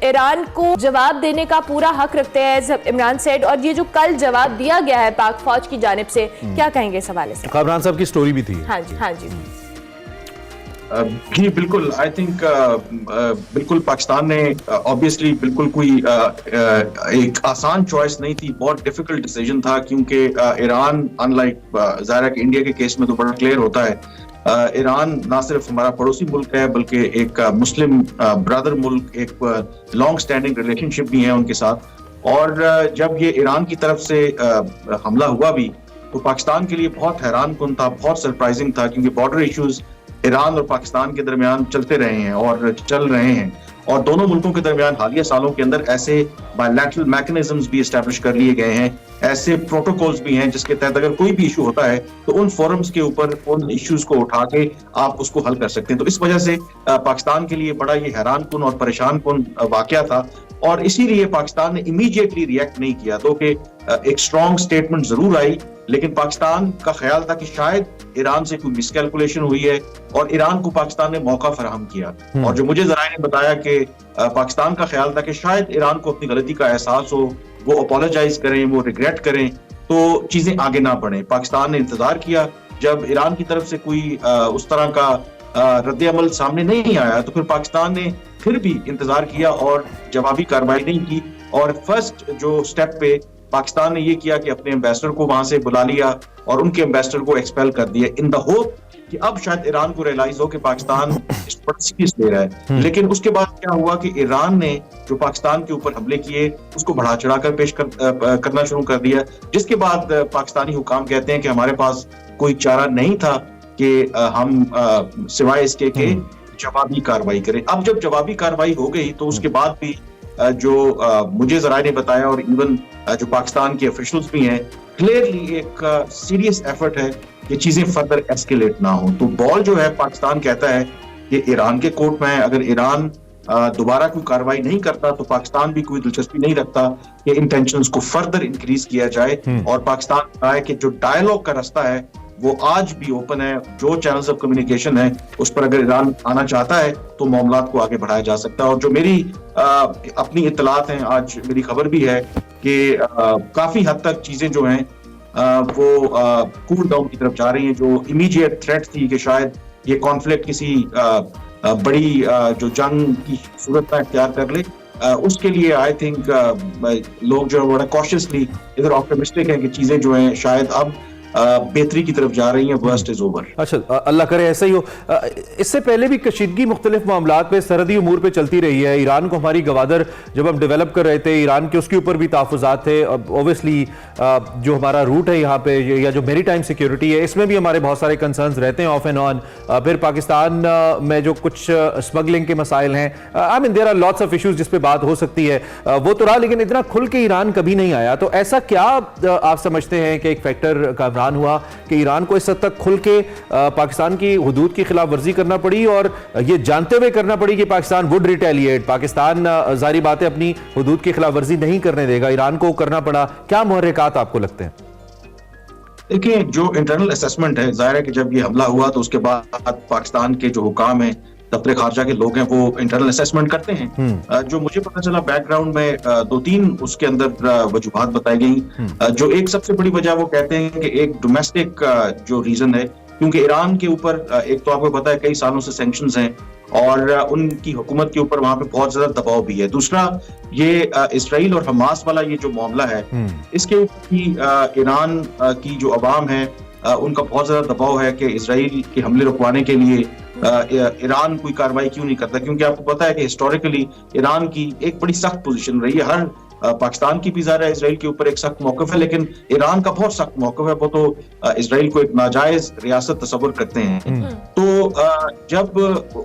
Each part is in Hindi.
ईरान को जवाब देने का पूरा हक रखते हैं, इमरान सेड, और ये जो कल जवाब दिया गया है पाक फौज की जानिब से, क्या कहेंगे इस हवाले से? कामरान साहब की स्टोरी भी थी। हाँ जी, हाँ जी। जी बिल्कुल, आई थिंक बिल्कुल पाकिस्तान ने ऑब्वियसली बिल्कुल कोई एक आसान चॉइस नहीं थी, बहुत डिफिकल्ट डिसीजन था, क्योंकि ईरान अनलाइक ज़ाहिर कि इंडिया के केस में तो बड़ा क्लियर होता है, ईरान ना सिर्फ हमारा पड़ोसी मुल्क है बल्कि एक मुस्लिम ब्रदर मुल्क, एक लॉन्ग स्टैंडिंग रिलेशनशिप भी है उनके साथ। और जब ये ईरान की तरफ से हमला हुआ भी तो पाकिस्तान के लिए बहुत हैरानकुन था, बहुत सरप्राइजिंग था, क्योंकि बॉर्डर इश्यूज ईरान और पाकिस्तान के दरमियान चलते रहे हैं और चल रहे हैं, और दोनों मुल्कों के दरमियान हालिया सालों के अंदर ऐसे बायलैटरल मैकेनिज्म्स भी एस्टैब्लिश कर लिए गए हैं, ऐसे प्रोटोकॉल्स भी हैं जिसके तहत अगर कोई भी इशू होता है तो उन फोरम्स के ऊपर उन इश्यूज को उठा के आप उसको हल कर सकते हैं। तो इस वजह से पाकिस्तान के लिए बड़ा ये हैरानकुन और परेशानकुन वाकया था, और इसीलिए पाकिस्तान ने इमीडिएटली रिएक्ट नहीं किया। तो कि एक स्ट्रॉन्ग स्टेटमेंट जरूर आई, लेकिन पाकिस्तान का ख्याल था कि शायद ईरान से कोई मिसकैलकुलेशन हुई है और ईरान को पाकिस्तान ने मौका फराहम किया। और जो मुझे जराए ने बताया कि पाकिस्तान का ख्याल था कि शायद ईरान को अपनी गलती का एहसास हो, वो अपोलोजाइज करें, वो रिग्रेट करें, तो चीजें आगे ना बढ़े। पाकिस्तान ने इंतजार किया, जब ईरान की तरफ से कोई उस तरह का रद्द अमल सामने नहीं आया तो फिर पाकिस्तान ने फिर भी इंतजार किया और जवाबी कार्रवाई नहीं की। और फर्स्ट जो स्टेप पे पाकिस्तान ने ये किया कि अपने एम्बेसडर को वहां से बुला लिया और उनके एम्बेसडर को एक्सपेल कर दिया, इन द होप कि अब शायद ईरान को रियलाइज हो कि पाकिस्तान इस पर सीरियस ले रहा है। लेकिन उसके बाद क्या हुआ कि ईरान ने जो पाकिस्तान के ऊपर हमले किए उसको बढ़ा चढ़ाकर पेश करना शुरू कर दिया, जिसके बाद पाकिस्तानी हुकाम कहते हैं कि हमारे पास कोई चारा नहीं था कि हम सिवाय इसके के जवाबी कार्रवाई करें। अब जब जवाबी कार्रवाई हो गई तो उसके बाद भी जो मुझे जराए ने बताया और इवन जो पाकिस्तान के ऑफिशियल्स भी हैं, क्लियरली एक सीरियस एफर्ट है कि चीजें फर्दर एस्केलेट ना हो। तो बॉल जो है पाकिस्तान कहता है कि ईरान के कोर्ट में है, अगर ईरान दोबारा कोई कार्रवाई नहीं करता तो पाकिस्तान भी कोई दिलचस्पी नहीं रखता कि इन टेंशंस को फर्दर इंक्रीज किया जाए। और पाकिस्तान कहा है कि जो डायलॉग का रास्ता है वो आज भी ओपन है, जो चैनल्स ऑफ कम्युनिकेशन है उस पर अगर ईरान आना चाहता है तो मामलात को आगे बढ़ाया जा सकता है। और जो मेरी अपनी इत्तलात हैं, आज मेरी खबर भी है कि काफी हद तक चीजें जो हैं वो कूल डाउन की तरफ जा रही हैं। जो इमीडिएट थ्रेट थी कि शायद ये कॉन्फ्लिक्ट किसी बड़ी जो जंग की सूरत में इख्तियार कर ले, उसके लिए आई थिंक लोग जो है बड़ा कॉशियसली इधर ऑप्टिमिस्टिक है कि चीजें जो हैं शायद अब बेहतरी की तरफ जा रही है। Worst is over. अच्छा, अल्लाह करे ऐसा ही हो। इससे पहले भी कशीदगी मुख्तलिफ मामलात पे सरहदी उमूर पे चलती रही है। ईरान को हमारी गवादर जब हम डेवलप कर रहे थे, ईरान के उसके ऊपर भी तहफ़्फ़ुज़ात थे। ओबियसली जो हमारा रूट है यहाँ पे या जो मेरी टाइम सिक्योरिटी है, इसमें भी हमारे बहुत सारे कंसर्न्स रहते हैं ऑफ एंड ऑन। फिर पाकिस्तान में जो कुछ स्मगलिंग के मसाइल हैं, I mean there are lots of issues जिस पे बात हो सकती है, वो तो रहा, लेकिन इतना खुल के ईरान कभी नहीं आया। तो ऐसा क्या आप समझते हैं कि एक फैक्टर का हुआ कि ईरान को इस हद तक खुल के पाकिस्तान की हुदूद की खिलाफ वर्जी करना पड़ी, और ये जानते हुए करना पड़ी कि पाकिस्तान वुड रिटेलिएट, पाकिस्तान जारी बात है अपनी हुदूद की खिलाफ वर्जी नहीं करने देगा, ईरान को करना पड़ा? क्या मुहर्रिकात आपको लगते हैं? देखिए, जो इंटरनल असेसमेंट है, जाहिर है कि जब ये हमला हुआ तो उसके बाद पाकिस्तान के जो हुकाम है, दफ्तर खारजा के लोग हैं, वो इंटरनल असेसमेंट करते हैं। जो मुझे पता चला बैकग्राउंड में 2-3 उसके अंदर वजूहात बताई गई। जो एक सबसे बड़ी वजह वो कहते हैं कि एक डोमेस्टिक जो रीजन है, क्योंकि ईरान के ऊपर एक तो आपको पता है कई सालों से सैंक्शंस हैं और उनकी हुकूमत के ऊपर वहां पे बहुत ज्यादा दबाव भी है। दूसरा, ये इसराइल और हमास वाला ये जो मामला है, इसके ऊपर भी ईरान की जो अवाम है उनका बहुत ज्यादा दबाव है कि इसराइल के हमले रुकवाने के लिए ईरान कोई कार्रवाई क्यों नहीं करता। क्योंकि आपको पता है कि हिस्टोरिकली ईरान की एक बड़ी सख्त पोजीशन रही है। हर पाकिस्तान की भी ज़ाहिर इसराइल के ऊपर एक सख्त मौक़िफ़ है, लेकिन ईरान का बहुत सख्त मौक़िफ़ है। वो तो इसराइल को एक नाजायज रियासत तस्वुर करते हैं। तो जब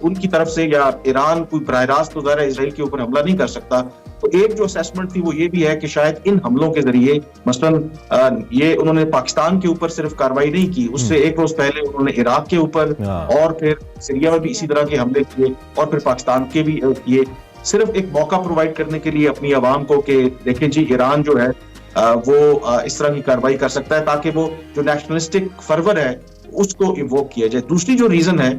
उनकी तरफ से या ईरान कोई बराह रास्त तो ज़ाहिर इसराइल के ऊपर हमला नहीं कर सकता, तो एक जो असेसमेंट थी वो ये भी है कि शायद इन हमलों के जरिए, मसलन ये उन्होंने पाकिस्तान के ऊपर सिर्फ कार्रवाई नहीं की, उससे एक रोज पहले उन्होंने इराक के ऊपर और फिर सीरिया में भी इसी तरह के हमले किए और फिर पाकिस्तान के भी किए, सिर्फ एक मौका प्रोवाइड करने के लिए अपनी आवाम को कि देखें जी ईरान जो है वो इस तरह की कार्रवाई कर सकता है, ताकि वो जो नेशनलिस्टिक फर्वर है उसको इवोक किया जाए। दूसरी जो रीजन है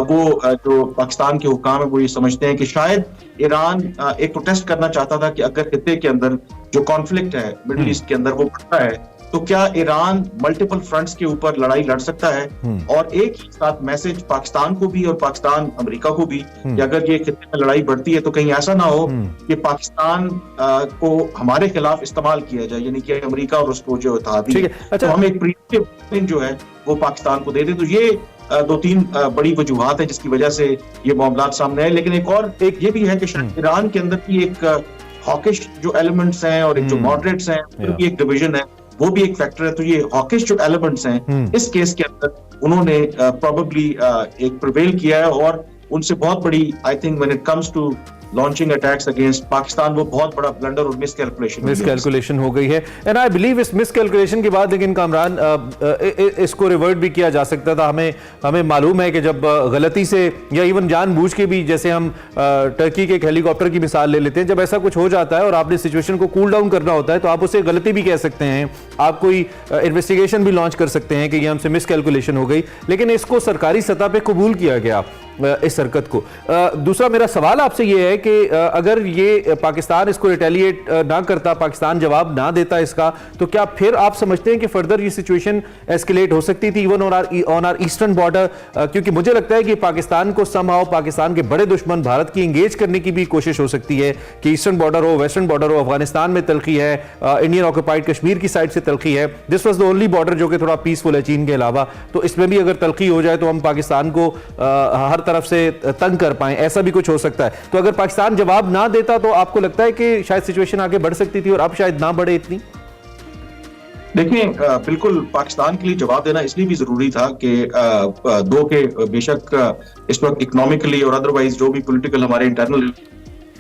वो जो पाकिस्तान के हुकाम है वो ये समझते हैं कि शायद ईरान एक प्रोटेस्ट करना चाहता था कि अगर खित्ते के अंदर जो कॉन्फ्लिक्ट है मिडिल ईस्ट के अंदर वो बढ़ता है तो क्या ईरान मल्टीपल फ्रंट्स के ऊपर लड़ाई लड़ सकता है, और एक ही साथ मैसेज पाकिस्तान को भी और पाकिस्तान अमेरिका को भी कि अगर ये खित्ते में लड़ाई बढ़ती है तो कहीं ऐसा ना हो कि पाकिस्तान को हमारे खिलाफ इस्तेमाल किया जाए, यानी कि अमेरिका और उसको जो इत्तेहादी तो हम एक प्रीएम्प्टिव जो है वो पाकिस्तान को दे दें। तो ये दो तीन बड़ी वजूहात है जिसकी वजह से ये मामला सामने आए। लेकिन एक ये भी है कि शायद ईरान के अंदर भी एक हॉकिश जो एलिमेंट्स हैं और एक जो मॉडरेट्स हैं उनकी भी एक डिवीजन है, वो भी एक फैक्टर है। तो ये हॉकिश जो एलिमेंट्स हैं इस केस के अंदर उन्होंने प्रोबेबली एक प्रिवेल किया है, और उनसे बहुत बड़ी I think when it comes to launching attacks against Pakistan वो बहुत बड़ा ब्लंडर और मिसकैलकुलेशन हो गई है। एंड आई बिलीव इस मिसकैलकुलेशन के बाद लेकिन कामरान इसको रिवर्ट भी किया जा सकता था। हमें मालूम है कि जब गलती से या इवन जानबूझ के भी, जैसे हम टर्की के एक हेलीकॉप्टर की मिसाल ले लेते हैं, जब ऐसा कुछ हो जाता है और आपने सिचुएशन को कूल डाउन करना होता है तो आप उसे गलती भी कह सकते हैं, आप कोई इन्वेस्टिगेशन भी लॉन्च कर सकते हैं कि ये हमसे मिसकैलकुलेशन हो गई, लेकिन इसको सरकारी सतह पे कबूल किया गया इस हरकत को। दूसरा मेरा सवाल आपसे ये है कि अगर ये पाकिस्तान इसको रिटेलिएट ना करता, पाकिस्तान जवाब ना देता इसका, तो क्या फिर आप समझते हैं कि फर्दर ये सिचुएशन एस्केलेट हो सकती थी even on our eastern border? क्योंकि मुझे लगता है कि पाकिस्तान को समहाउ पाकिस्तान के बड़े दुश्मन भारत की इंगेज करने की भी कोशिश हो सकती है कि ईस्टर्न बॉर्डर हो, वेस्टर्न बॉर्डर हो, अफगानिस्तान में तलखी है, इंडियन ऑक्युपाइड कश्मीर की साइड से तलखी है, this was the only border जो कि थोड़ा पीसफुल है चीन के अलावा, तो इसमें भी अगर तलखी हो जाए तो हम पाकिस्तान को हर तरफ से तंग कर पाएं, ऐसा भी कुछ हो सकता है। तो अगर पाकिस्तान जवाब ना देता तो आपको लगता है कि शायद सिचुएशन आगे बढ़ सकती थी और अब शायद ना बढ़े इतनी? देखिए, बिल्कुल पाकिस्तान के लिए जवाब देना इसलिए भी जरूरी था कि दो के बेशक इस वक्त इकोनॉमिकली और अदरवाइज जो भी पॉलिटिकल हमारे इंटरनल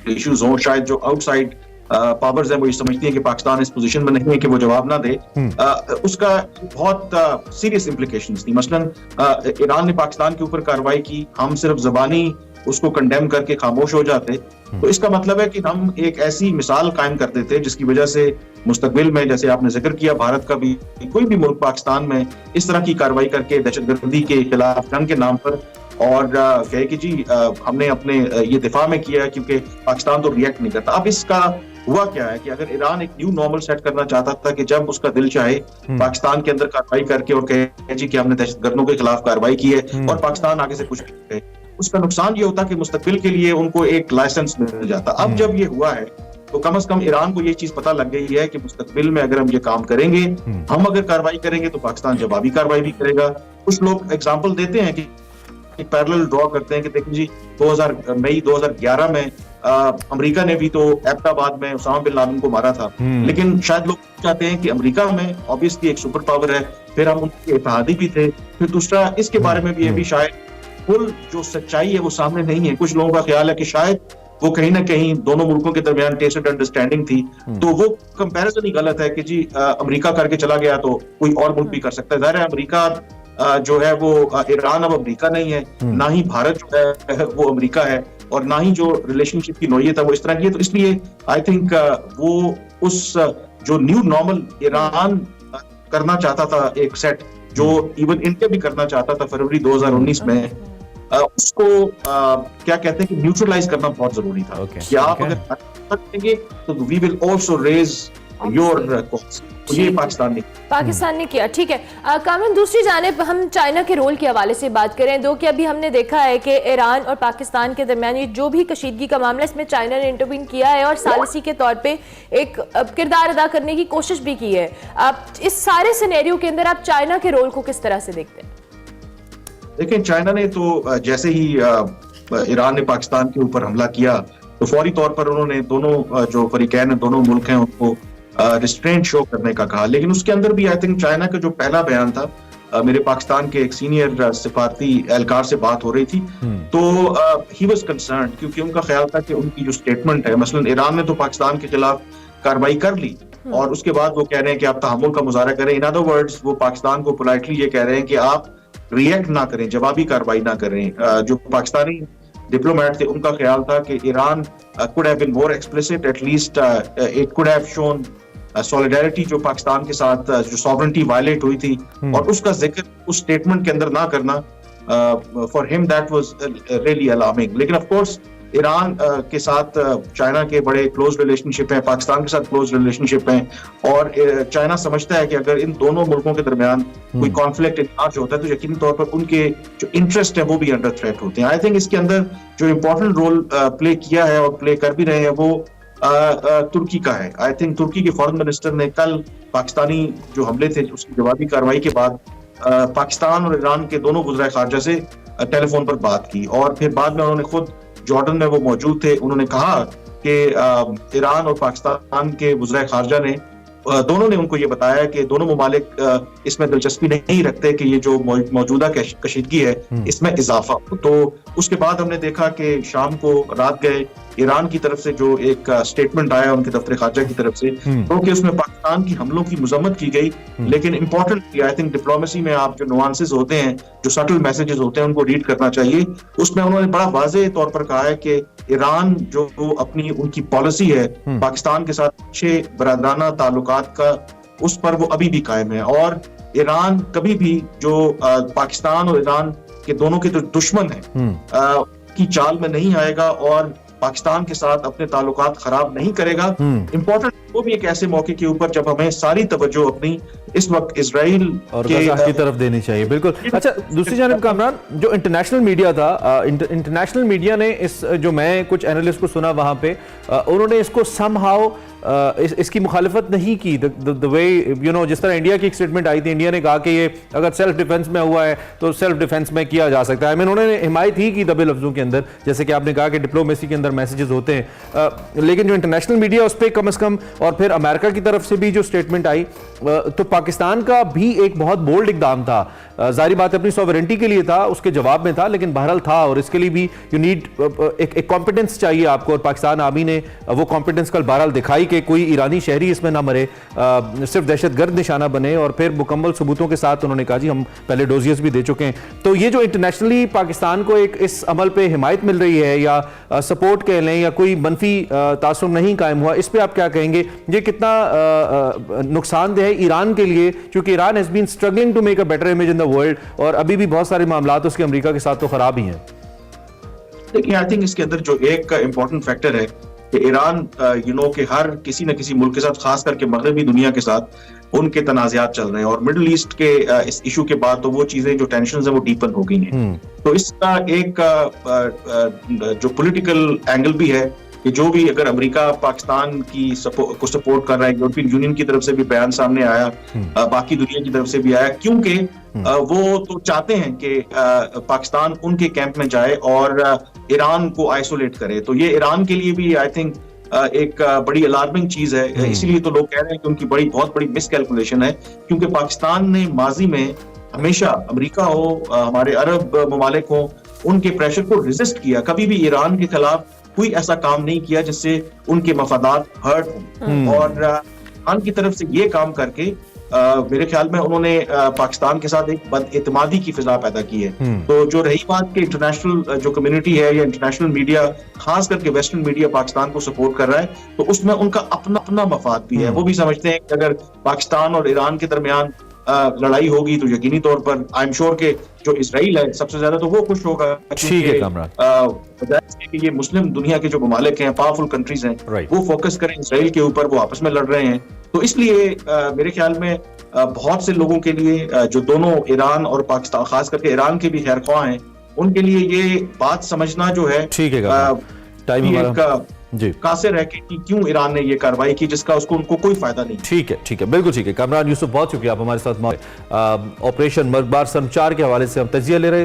इश्यूज हों, शायद जो आउटसाइड पावर्स हैं वो ये समझती हैं कि पाकिस्तान इस पोजीशन में नहीं है कि वो जवाब ना दे। उसका बहुत सीरियस इम्प्लीकेशंस थी। मसलन ईरान ने पाकिस्तान के ऊपर कार्रवाई की, हम सिर्फ ज़बानी उसको कंडेम करके खामोश हो जाते, तो इसका मतलब है कि हम एक ऐसी मिसाल कायम कर देते जिसकी वजह से मुस्तकबिल में, जैसे आपने जिक्र किया भारत का भी, कोई भी मुल्क पाकिस्तान में इस तरह की कार्रवाई करके दहशतगर्दी के खिलाफ जंग के नाम पर और कहे कि जी हमने अपने ये दिफा में किया क्योंकि पाकिस्तान तो रिएक्ट नहीं करता। अब इसका हुआ क्या है कि अगर ईरान एक न्यू नॉर्मल सेट करना चाहता था कि जब उसका दिल चाहे पाकिस्तान के अंदर कार्रवाई करके और कहे जी कि हमने दहशतगर्दों के खिलाफ कार्रवाई की है और पाकिस्तान आगे से कुछ नहीं करे, उसका नुकसान ये होता कि मुस्तकबिल के लिए उनको एक लाइसेंस मिल जाता। अब जब ये हुआ है तो कम से कम ईरान को ये चीज पता लग गई है कि मुस्तकबिल में अगर हम ये काम करेंगे, हम अगर कार्रवाई करेंगे तो पाकिस्तान जवाबी कार्रवाई भी करेगा। कुछ लोग एग्जाम्पल देते हैं कि पैरेलल ड्रॉ करते हैं कि देखिए जी मई 2011 में अमेरिका ने भी तो एबटाबाद में उसामा बिन लादेन को मारा था, लेकिन शायद लोग चाहते हैं कि अमेरिका में ऑब्वियसली एक सुपर पावर है, फिर हम उनके इत्तेहादी भी थे, फिर दूसरा इसके बारे में भी अभी शायद फुल जो सच्चाई है वो सामने नहीं है। कुछ लोगों का ख्याल है कि शायद वो कहीं ना कहीं दोनों मुल्कों के दरमियान टेसिट अंडरस्टैंडिंग थी, तो वो कंपैरिजन ही गलत है कि जी अमेरिका करके चला गया तो कोई और मुल्क भी कर सकता है। जाहिर है अमेरिका जो है वो ईरान अब अमेरिका नहीं है, ना ही भारत जो है वो अमेरिका है, और ना ही जो रिलेशनशिप की नौयत है वो इस तरह की है। तो इसलिए आई थिंक वो उस जो न्यू नॉर्मल ईरान करना चाहता था, एक सेट जो इवन इंडिया भी करना चाहता था फरवरी 2019 में, उसको क्या कहते हैं कि न्यूट्रलाइज करना बहुत जरूरी था कि आप अगर करेंगे तो we will also raise your cost. तो ये पाकिस्तान ने किया। ठीक है कामरान, दूसरी जानिब हम चाइना के रोल के हवाले से बात करें दो कि अभी हमने देखा है कि ईरान और पाकिस्तान के दरमियान ये जो भी कशीदगी का मामला, इसमें चाइना ने इंटरवीन किया है और सालिसी के तौर पे एक किरदार अदा करने की कोशिश भी की है। आप इस सारे सिनेरियो के अंदर आप चाइना के रोल को किस तरह से देखते हैं? देखिए, चाइना ने तो जैसे ही ईरान ने पाकिस्तान के ऊपर हमला किया तो फौरी तौर पर उन्होंने दोनों जो फरीकैन है, दोनों मुल्क हैं, उनको रिस्ट्रेंट शो करने का कहा। लेकिन उसके अंदर भी आई थिंक चाइना का जो पहला बयान था, मेरे पाकिस्तान के एक सीनियर सिफारती एहलकार से बात हो रही थी, तो ही वाज कंसर्न्ड क्योंकि उनका ख्याल था कि उनकी जो स्टेटमेंट है, मसलन ईरान ने तो पाकिस्तान के खिलाफ कार्रवाई कर ली और उसके बाद वो कह रहे हैं कि आप तहम्मुल का मुजाहरा करें। इन अदर वर्ड्स वो पाकिस्तान को पोलाइटली ये कह रहे हैं कि आप रिएक्ट ना करें, जवाबी कार्रवाई ना करें। जो पाकिस्तानी डिप्लोमेट थे उनका ख्याल था कि Iran could have been more explicit, at least it could have shown solidarity जो पाकिस्तान के साथ जो सॉवरेंटी वायलेट हुई थी और उसका जिक्र उस स्टेटमेंट के अंदर ना करना, for him that was really alarming. लेकिन ऑफ कोर्स ईरान के साथ चाइना के बड़े क्लोज रिलेशनशिप हैं, पाकिस्तान के साथ क्लोज रिलेशनशिप हैं और चाइना समझता है कि अगर इन दोनों मुल्कों के दरमियान कोई कॉन्फ्लिक्ट इंचार्ज होता है तो यकीनी तौर पर उनके जो इंटरेस्ट है वो भी अंडर थ्रेट होते हैं। आई थिंक इसके अंदर जो इम्पोर्टेंट रोल प्ले किया है और प्ले कर भी रहे हैं वो तुर्की का है। आई थिंक तुर्की के फॉरेन मिनिस्टर ने कल पाकिस्तानी जो हमले थे उसकी जवाबी कार्रवाई के बाद पाकिस्तान और ईरान के दोनों वज़ीर ख़ारजा से टेलीफोन पर बात की और फिर बाद में उन्होंने खुद जॉर्डन में वो मौजूद थे, उन्होंने कहा कि ईरान और पाकिस्तान के वज़ीर ख़ारजा ने दोनों ने उनको ये बताया कि दोनों मुमालिक इसमें दिलचस्पी नहीं रखते कि ये जो मौजूदा कशीदगी है इसमें इजाफा हो। तो उसके बाद हमने देखा कि शाम को रात गए ईरान की तरफ से जो एक स्टेटमेंट आया उनके दफ्तर खारजा की तरफ से, क्योंकि उसमें पाकिस्तान की हमलों की मजम्मत की गई, लेकिन इंपॉर्टेंट आई थिंक डिप्लोमेसी में आप जो नुआंसेस होते हैं, जो सटल मैसेजेस होते हैं, उनको रीड करना चाहिए। उसमें उन्होंने बड़ा वाज़ेह तौर पर कहा है कि ईरान जो अपनी उनकी पॉलिसी है पाकिस्तान के साथ अच्छे बरादराना ताल्लुकात का, उस पर वो अभी भी कायम है और ईरान कभी भी जो पाकिस्तान और ईरान के दोनों के जो दुश्मन है की चाल में नहीं आएगा और पाकिस्तान के साथ अपने ताल्लुकात खराब नहीं करेगा। इम्पोर्टेंट वो भी एक ऐसे मौके के ऊपर जब हमें सारी तवज्जो अपनी इस वक्त इजराइल और गजा की तरफ देनी चाहिए। बिल्कुल। अच्छा, दूसरी जानिब कामरान, जो इंटरनेशनल मीडिया था, इंटरनेशनल मीडिया ने इस, जो मैं कुछ एनालिस्ट को सुना वहां पे, उन्होंने इसको समहाउ इसकी मुखालिफत नहीं की द वे यू नो, जिस तरह इंडिया की एक स्टेटमेंट आई थी, इंडिया ने कहा कि ये अगर सेल्फ डिफेंस में हुआ है तो सेल्फ डिफेंस में किया जा सकता है। उन्होंने हिमायत ही की दबे लफ्जों के अंदर, जैसे कि आपने कहा कि डिप्लोमेसी के अंदर मैसेजेस होते हैं, लेकिन जो इंटरनेशनल मीडिया उस पर कम अज कम, और फिर अमेरिका की तरफ से भी जो स्टेटमेंट आई, तो पाकिस्तान का भी एक बहुत बोल्ड इकदाम था। जाहिर बात है अपनी सॉवरेंटी के लिए था, उसके जवाब में था, लेकिन बहरहाल था और इसके लिए भी यू नीड एक कॉम्पिटेंस चाहिए आपको, और पाकिस्तान आर्मी ने वो कॉम्पिटेंस कल बहरहाल दिखाई कि कोई ईरानी शहरी इसमें ना मरे, सिर्फ दहशतगर्द निशाना बने, और फिर मुकम्मल सबूतों के साथ उन्होंने कहा जी हम पहले डोजियर्स भी दे चुके हैं। तो ये जो इंटरनेशनली पाकिस्तान को एक इस अमल पे हिमायत मिल रही है या सपोर्ट कह लें या कोई मनफी तासुर नहीं कायम हुआ, इस पे आप क्या कहेंगे? ये कितना नुकसानदेह है ईरान के लिए, क्योंकि Iran has been struggling to make a better image in the world और अभी भी बहुत सारे मामलात उसके अमेरिका के साथ तो खराब ही हैं। देखिए, आई थिंक इसके अंदर जो एक इंपॉर्टेंट फैक्टर है कि ईरान यू नो कि हर किसी न किसी मुल्क के साथ, खास करके मगरबी दुनिया के साथ उनके तनाज़ात चल रहे हैं और मिडिल ईस्ट के इस इशू के बाद तो वो चीजें जो टेंशंस हैं वो डीपन हो गई हैं। तो इसका एक जो पॉलिटिकल एंगल भी है कि जो भी अगर अमेरिका पाकिस्तान की को सपोर्ट कर रहा है, यूरोपियन यूनियन की तरफ से भी बयान सामने आया, बाकी दुनिया की तरफ से भी आया, क्योंकि वो तो चाहते हैं कि पाकिस्तान उनके कैंप में जाए और ईरान को आइसोलेट करे। तो ये ईरान के लिए भी आई थिंक एक बड़ी अलार्मिंग चीज है। इसीलिए तो लोग कह रहे हैं कि उनकी बहुत बड़ी मिसकैलकुलेशन है, क्योंकि पाकिस्तान ने माजी में हमेशा अमेरिका हो, हमारे अरब ममालिक हो, उनके प्रेशर को रेजिस्ट किया, कभी भी ईरान के खिलाफ कोई ऐसा काम नहीं किया जिससे उनके मफादात हर्ट हों। और ईरान की तरफ से ये काम करके मेरे ख्याल में उन्होंने पाकिस्तान के साथ एक बदएतमादी की फिजा पैदा की है। तो जो रही बात कि इंटरनेशनल जो कम्युनिटी है या इंटरनेशनल मीडिया, खास करके वेस्टर्न मीडिया पाकिस्तान को सपोर्ट कर रहा है, तो उसमें उनका अपना मफाद भी है। वो भी समझते हैं कि अगर पाकिस्तान और ईरान के दरमियान लड़ाई होगी तो यकीनी तौर पर आई एम श्योर के जो इजराइल है सबसे ज्यादा तो वो खुश होगा, कि ये मुस्लिम दुनिया के जो ममालिक हैं, पावरफुल कंट्रीज हैं, वो फोकस करें इजराइल के ऊपर, वो आपस में लड़ रहे हैं। तो इसलिए मेरे ख्याल में बहुत से लोगों के लिए जो दोनों ईरान और पाकिस्तान, खास करके ईरान के भी खैरख्वाह हैं, उनके लिए ये बात समझना जो है कासिर है कि क्यों ईरान ने ये कार्रवाई की जिसका उनको कोई फायदा नहीं। ठीक है, बिल्कुल ठीक है। कामरान यूसुफ, बहुत शुक्रिया आप हमारे साथ ऑपरेशन मरबार सन 4 के हवाले से हम तजिया ले रहे थे।